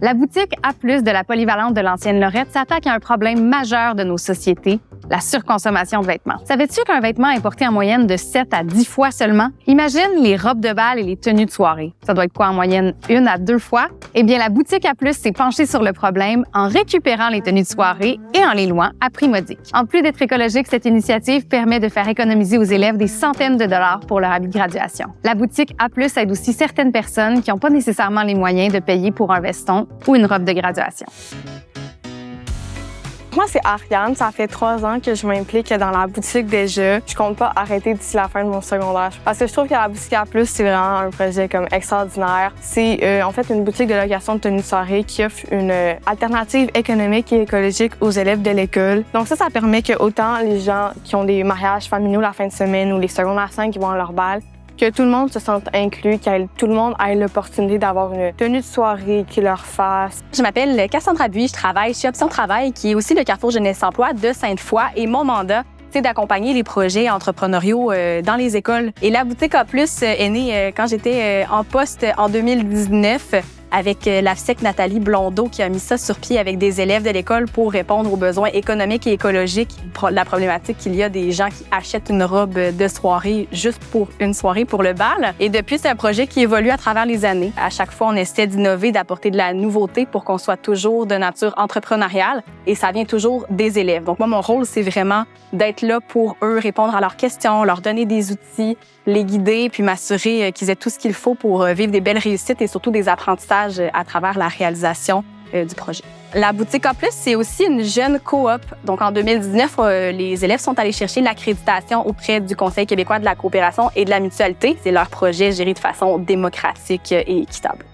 La boutique A+, de la polyvalente de l'ancienne Lorette s'attaque à un problème majeur de nos sociétés, la surconsommation de vêtements. Savais-tu qu'un vêtement est porté en moyenne de 7 à 10 fois seulement? Imagine les robes de bal et les tenues de soirée. Ça doit être quoi en moyenne 1 à 2 fois? Eh bien, la boutique A+, s'est penchée sur le problème en récupérant les tenues de soirée et en les louant à prix modique. En plus d'être écologique, cette initiative permet de faire économiser aux élèves des centaines de dollars pour leur habit de graduation. La boutique A+, aide aussi certaines personnes qui n'ont pas nécessairement les moyens de payer pour un veston ou une robe de graduation. Moi, c'est Ariane. Ça fait 3 ans que je m'implique dans la boutique déjà. Je compte pas arrêter d'ici la fin de mon secondaire. Parce que je trouve que la boutique A+, c'est vraiment un projet comme extraordinaire. C'est en fait une boutique de location de tenues de soirée qui offre une alternative économique et écologique aux élèves de l'école. Donc ça permet que autant les gens qui ont des mariages familiaux la fin de semaine ou les secondaires 5 qui vont à leur bal, que tout le monde se sente inclus, que tout le monde ait l'opportunité d'avoir une tenue de soirée qui leur fasse. Je m'appelle Cassandra Buis, je travaille chez Option Travail, qui est aussi le Carrefour Jeunesse Emploi de Sainte-Foy. Et mon mandat, c'est d'accompagner les projets entrepreneuriaux dans les écoles. Et la boutique A+, est née quand j'étais en poste en 2019 avec la FSEC Nathalie Blondeau qui a mis ça sur pied avec des élèves de l'école pour répondre aux besoins économiques et écologiques. La problématique qu'il y a des gens qui achètent une robe de soirée juste pour une soirée pour le bal. Et depuis, c'est un projet qui évolue à travers les années. À chaque fois, on essaie d'innover, d'apporter de la nouveauté pour qu'on soit toujours de nature entrepreneuriale et ça vient toujours des élèves. Donc moi, mon rôle, c'est vraiment d'être là pour eux, répondre à leurs questions, leur donner des outils, les guider, puis m'assurer qu'ils aient tout ce qu'il faut pour vivre des belles réussites et surtout des apprentissages à travers la réalisation du projet. La boutique A+, c'est aussi une jeune coop. Donc, en 2019, les élèves sont allés chercher l'accréditation auprès du Conseil québécois de la coopération et de la mutualité. C'est leur projet géré de façon démocratique et équitable.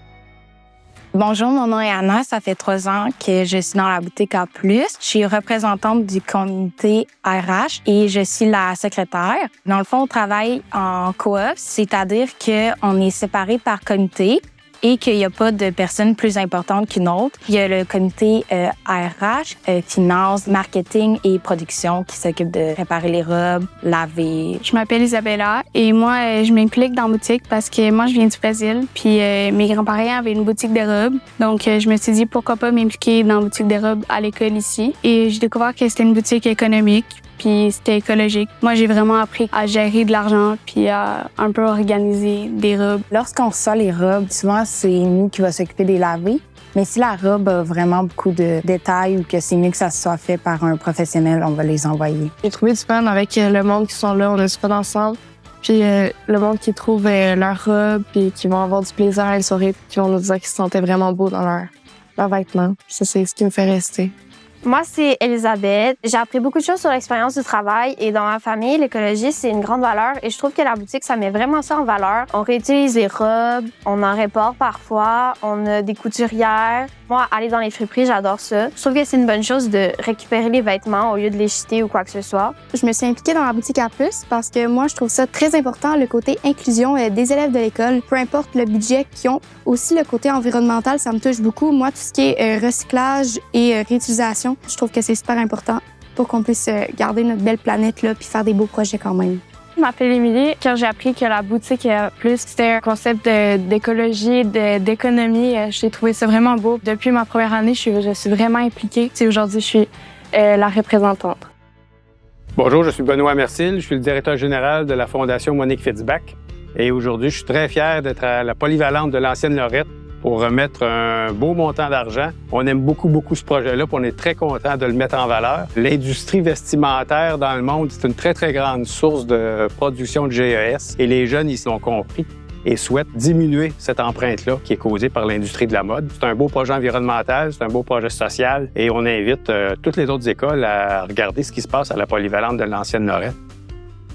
Bonjour, mon nom est Anna. Ça fait 3 ans que je suis dans la boutique A+. Je suis représentante du comité RH et je suis la secrétaire. Dans le fond, on travaille en coop, c'est-à-dire qu'on est séparés par comité et qu'il n'y a pas de personne plus importante qu'une autre. Il y a le comité RH, finance, marketing et production qui s'occupe de préparer les robes, laver. Je m'appelle Isabella et moi, je m'implique dans la boutique parce que moi, je viens du Brésil puis mes grands-parents avaient une boutique de robes. Donc, je me suis dit pourquoi pas m'impliquer dans la boutique de robes à l'école ici. Et j'ai découvert que c'était une boutique économique puis c'était écologique. Moi, j'ai vraiment appris à gérer de l'argent puis à un peu organiser des robes. Lorsqu'on reçoit les robes, souvent, c'est nous qui va s'occuper de les laver. Mais si la robe a vraiment beaucoup de détails ou que c'est mieux que ça soit fait par un professionnel, on va les envoyer. J'ai trouvé du fun avec le monde qui sont là, on a du fun ensemble. Puis le monde qui trouve leur robe puis qui vont avoir du plaisir à la soirée puis qui vont nous dire qu'ils se sentaient vraiment beaux dans leurs vêtements. Ça, c'est ce qui me fait rester. Moi, c'est Elisabeth. J'ai appris beaucoup de choses sur l'expérience du travail et dans ma famille, l'écologie, c'est une grande valeur et je trouve que la boutique, ça met vraiment ça en valeur. On réutilise les robes, on en répare parfois, on a des couturières. Moi, aller dans les friperies, j'adore ça. Je trouve que c'est une bonne chose de récupérer les vêtements au lieu de les jeter ou quoi que ce soit. Je me suis impliquée dans la boutique A+, parce que moi, je trouve ça très important, le côté inclusion des élèves de l'école, peu importe le budget qu'ils ont. Aussi, le côté environnemental, ça me touche beaucoup. Moi, tout ce qui est recyclage et réutilisation, je trouve que c'est super important pour qu'on puisse garder notre belle planète là puis faire des beaux projets quand même. Je m'appelle Émilie. Quand j'ai appris que la boutique A+, c'était un concept d'écologie, d'économie, j'ai trouvé ça vraiment beau. Depuis ma première année, je suis vraiment impliquée. Aujourd'hui, je suis la représentante. Bonjour, je suis Benoît Mercil. Je suis le directeur général de la Fondation Monique Fitzbach. Et aujourd'hui, je suis très fier d'être à la polyvalente de l'ancienne Lorette pour remettre un beau montant d'argent. On aime beaucoup ce projet-là, puis on est très content de le mettre en valeur. L'industrie vestimentaire dans le monde, c'est une très grande source de production de GES et les jeunes, ils l'ont compris et souhaitent diminuer cette empreinte-là qui est causée par l'industrie de la mode. C'est un beau projet environnemental, c'est un beau projet social et on invite toutes les autres écoles à regarder ce qui se passe à la polyvalente de l'ancienne Lorette.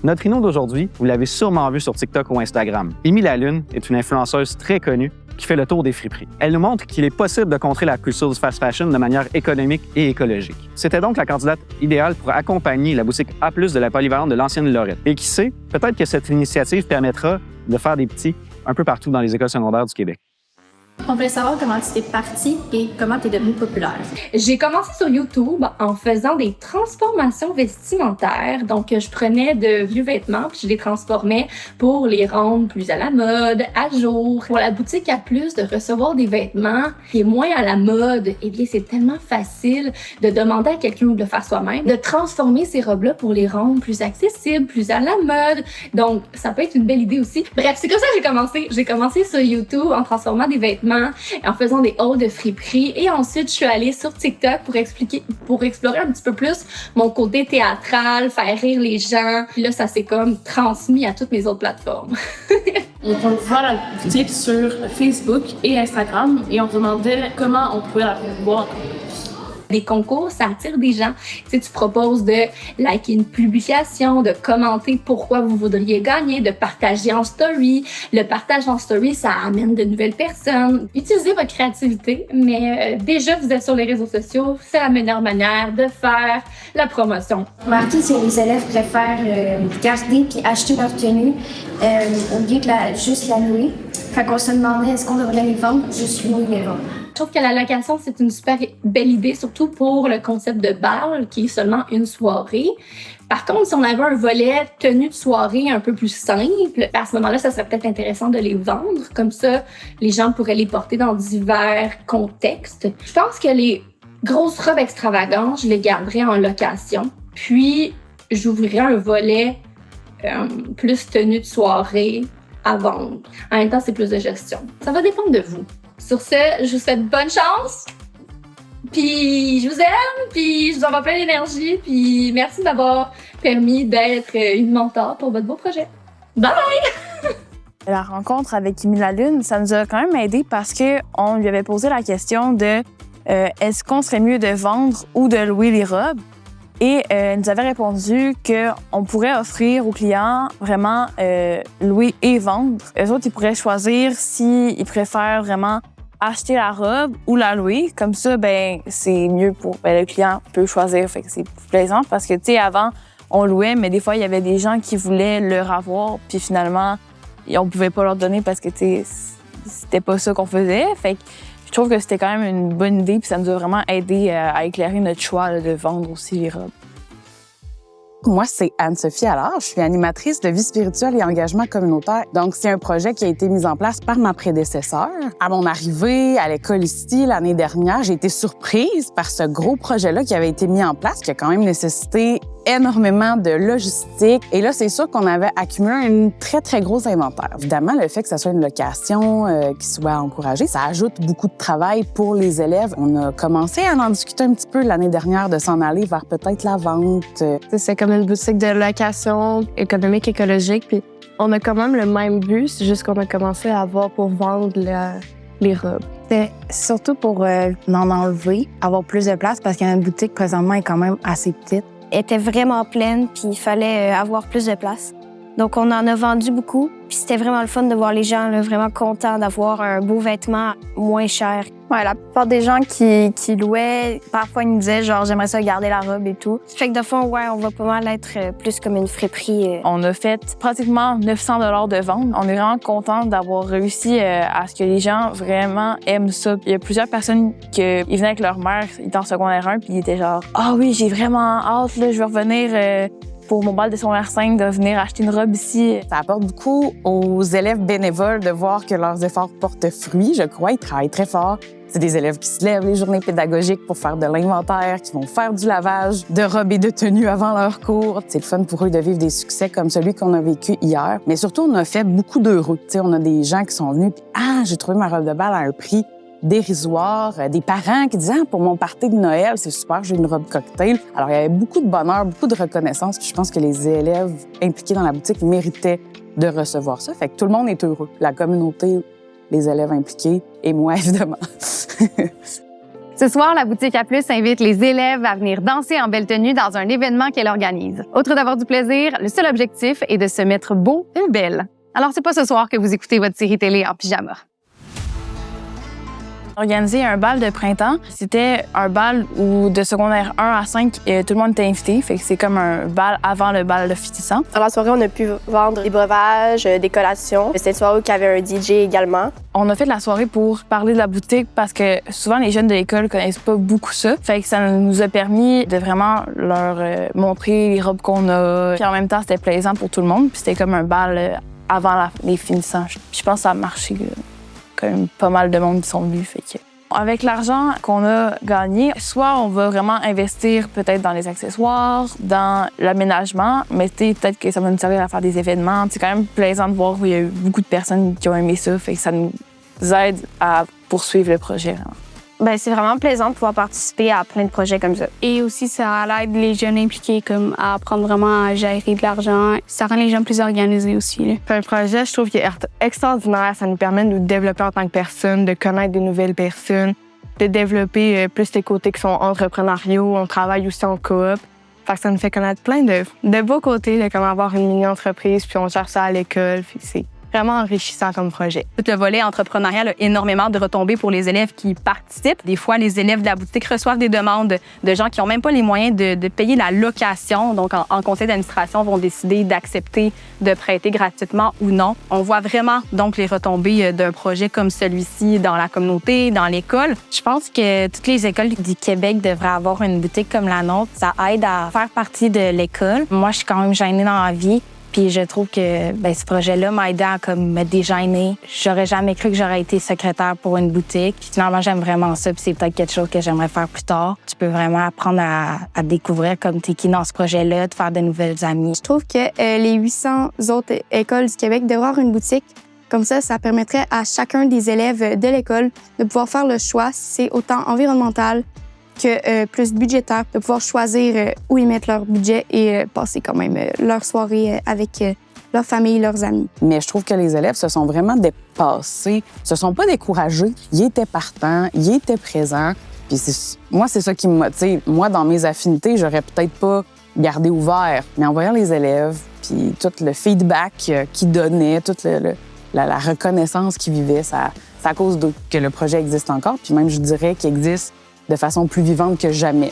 Notre Rino d'aujourd'hui, vous l'avez sûrement vu sur TikTok ou Instagram. Émy Lalune est une influenceuse très connue qui fait le tour des friperies. Elle nous montre qu'il est possible de contrer la culture du fast fashion de manière économique et écologique. C'était donc la candidate idéale pour accompagner la boutique A+, de la polyvalente de l'ancienne Lorette. Et qui sait, peut-être que cette initiative permettra de faire des petits un peu partout dans les écoles secondaires du Québec. On voulait savoir comment tu t'es partie et comment tu es devenue populaire. J'ai commencé sur YouTube en faisant des transformations vestimentaires. Donc, je prenais de vieux vêtements puis je les transformais pour les rendre plus à la mode, à jour. Pour la boutique à plus, de recevoir des vêtements qui est moins à la mode, eh bien, c'est tellement facile de demander à quelqu'un ou de le faire soi-même, de transformer ces robes-là pour les rendre plus accessibles, plus à la mode. Donc, ça peut être une belle idée aussi. Bref, c'est comme ça que j'ai commencé. J'ai commencé sur YouTube en transformant des vêtements, en faisant des hauls de friperie. Et ensuite, je suis allée sur TikTok pour explorer un petit peu plus mon côté théâtral, faire rire les gens. Puis là, ça s'est comme transmis à toutes mes autres plateformes. On pouvait voir la boutique sur Facebook et Instagram et on se demandait comment on pouvait la voir. Des concours, ça attire des gens. Tu sais, tu proposes de liker une publication, de commenter pourquoi vous voudriez gagner, de partager en story. Le partage en story, ça amène de nouvelles personnes. Utilisez votre créativité, mais déjà, vous êtes sur les réseaux sociaux, c'est la meilleure manière de faire la promotion. Remarquez que les élèves préfèrent garder puis acheter leur tenue au lieu que juste la louer. Fait qu'on se demandait est-ce qu'on devrait les vendre ou juste louer les vendre. Je trouve que la location, c'est une super belle idée, surtout pour le concept de bal, qui est seulement une soirée. Par contre, si on avait un volet tenue de soirée un peu plus simple, à ce moment-là, ça serait peut-être intéressant de les vendre. Comme ça, les gens pourraient les porter dans divers contextes. Je pense que les grosses robes extravagantes, je les garderais en location. Puis, j'ouvrirais un volet plus tenue de soirée à vendre. En même temps, c'est plus de gestion. Ça va dépendre de vous. Sur ce, je vous souhaite bonne chance, puis je vous aime, puis je vous envoie plein d'énergie, puis merci d'avoir permis d'être une mentor pour votre beau projet. Bye! La rencontre avec Émile Lalune, ça nous a quand même aidé parce qu'on lui avait posé la question de est-ce qu'on serait mieux de vendre ou de louer les robes? Et elle nous avait répondu qu'on pourrait offrir aux clients vraiment louer et vendre. Eux autres, ils pourraient choisir s'ils préfèrent vraiment acheter la robe ou la louer. Comme ça, ben c'est mieux pour le client peut choisir. Fait que c'est plus plaisant parce que, tu sais, avant, on louait, mais des fois, il y avait des gens qui voulaient leur avoir, puis finalement, on pouvait pas leur donner parce que, tu sais, c'était pas ça qu'on faisait. Fait que je trouve que c'était quand même une bonne idée, puis ça nous a vraiment aidé à éclairer notre choix là, de vendre aussi les robes. Moi, c'est Anne-Sophie Allard. Je suis animatrice de vie spirituelle et engagement communautaire. Donc, c'est un projet qui a été mis en place par ma prédécesseur. À mon arrivée à l'école ici l'année dernière, j'ai été surprise par ce gros projet-là qui avait été mis en place, qui a quand même nécessité énormément de logistique. Et là, c'est sûr qu'on avait accumulé un très, très gros inventaire. Évidemment, le fait que ça soit une location qui soit encouragée, ça ajoute beaucoup de travail pour les élèves. On a commencé à en discuter un petit peu l'année dernière de s'en aller vers peut-être la vente. C'est comme une boutique de location économique, écologique, puis on a quand même le même but, c'est juste qu'on a commencé à avoir pour vendre les robes. C'est surtout pour en enlever, avoir plus de place, parce que notre boutique, présentement, est quand même assez petite. Elle était vraiment pleine, puis il fallait avoir plus de place. Donc, on en a vendu beaucoup, puis c'était vraiment le fun de voir les gens là, vraiment contents d'avoir un beau vêtement moins cher. Ouais, la plupart des gens qui louaient, parfois ils nous disaient genre j'aimerais ça garder la robe et tout. Fait que de fond, ouais, on va pas mal être plus comme une friperie. On a fait pratiquement 900 $ de vente. On est vraiment contents d'avoir réussi à ce que les gens vraiment aiment ça. Il y a plusieurs personnes qui venaient avec leur mère, ils étaient en secondaire 1, puis ils étaient genre « Ah oui, j'ai vraiment hâte, là, je vais revenir pour mon bal de secondaire 5 de venir acheter une robe ici. » Ça apporte beaucoup aux élèves bénévoles de voir que leurs efforts portent fruit, je crois. Ils travaillent très fort. C'est des élèves qui se lèvent les journées pédagogiques pour faire de l'inventaire, qui vont faire du lavage de robes et de tenues avant leur cours. C'est le fun pour eux de vivre des succès comme celui qu'on a vécu hier. Mais surtout, on a fait beaucoup d'heureux. Tu sais, on a des gens qui sont venus puis « Ah, j'ai trouvé ma robe de bal à un prix dérisoire », des parents qui disaient « Ah, pour mon party de Noël, c'est super, j'ai une robe cocktail ». Alors, il y avait beaucoup de bonheur, beaucoup de reconnaissance. Puis je pense que les élèves impliqués dans la boutique méritaient de recevoir ça. Fait que tout le monde est heureux. La communauté, les élèves impliqués et moi, évidemment. Ce soir, la boutique A+ invite les élèves à venir danser en belle tenue dans un événement qu'elle organise. Outre d'avoir du plaisir, le seul objectif est de se mettre beau et belle. Alors, c'est pas ce soir que vous écoutez votre série télé en pyjama. Organiser un bal de printemps, c'était un bal où de secondaire 1 à 5, tout le monde était invité. Fait que c'est comme un bal avant le bal de finissant. Dans la soirée, on a pu vendre des breuvages, des collations. C'était une soirée où il y avait un DJ également. On a fait de la soirée pour parler de la boutique parce que souvent les jeunes de l'école connaissent pas beaucoup ça. Fait que ça nous a permis de vraiment leur montrer les robes qu'on a. Puis en même temps, c'était plaisant pour tout le monde. Puis c'était comme un bal avant les finissants. Je pense que ça a marché. Quand même pas mal de monde qui sont venus. Fait que... Avec l'argent qu'on a gagné, soit on va vraiment investir peut-être dans les accessoires, dans l'aménagement, mais peut-être que ça va nous servir à faire des événements. C'est quand même plaisant de voir qu'il y a eu beaucoup de personnes qui ont aimé ça. Fait que ça nous aide à poursuivre le projet. Ben, c'est vraiment plaisant de pouvoir participer à plein de projets comme ça. Et aussi, ça aide les jeunes impliqués comme à apprendre vraiment à gérer de l'argent. Ça rend les gens plus organisés aussi. Là. C'est un projet, je trouve, qui est extraordinaire. Ça nous permet de nous développer en tant que personne, de connaître des nouvelles personnes, de développer plus les côtés qui sont entrepreneuriaux. On travaille aussi en coop. Fait que ça nous fait connaître plein de beaux côtés, de comment avoir une mini-entreprise, puis on gère ça à l'école. Puis c'est vraiment enrichissant comme projet. Tout le volet entrepreneurial a énormément de retombées pour les élèves qui participent. Des fois, les élèves de la boutique reçoivent des demandes de gens qui n'ont même pas les moyens de payer la location. Donc, en conseil d'administration, vont décider d'accepter de prêter gratuitement ou non. On voit vraiment donc les retombées d'un projet comme celui-ci dans la communauté, dans l'école. Je pense que toutes les écoles du Québec devraient avoir une boutique comme la nôtre. Ça aide à faire partie de l'école. Moi, je suis quand même gênée dans la vie. Puis je trouve que ce projet-là m'a aidé à me dégêner. J'aurais jamais cru que j'aurais été secrétaire pour une boutique. Puis finalement, j'aime vraiment ça. Puis c'est peut-être quelque chose que j'aimerais faire plus tard. Tu peux vraiment apprendre à découvrir comme t'es qui dans ce projet-là, de faire de nouvelles amies. Je trouve que les 800 autres écoles du Québec devraient avoir une boutique. Comme ça permettrait à chacun des élèves de l'école de pouvoir faire le choix, si c'est autant environnemental que plus budgétaire, de pouvoir choisir où ils mettent leur budget et passer quand même leur soirée avec leur famille, leurs amis. Mais je trouve que les élèves se sont vraiment dépassés, se sont pas découragés. Ils étaient partants, ils étaient présents. Puis moi, c'est ça qui me motive. Moi, dans mes affinités, j'aurais peut-être pas gardé ouvert. Mais en voyant les élèves, puis tout le feedback qu'ils donnaient, toute la reconnaissance qu'ils vivaient, c'est à cause que le projet existe encore. Puis même, je dirais qu'il existe de façon plus vivante que jamais.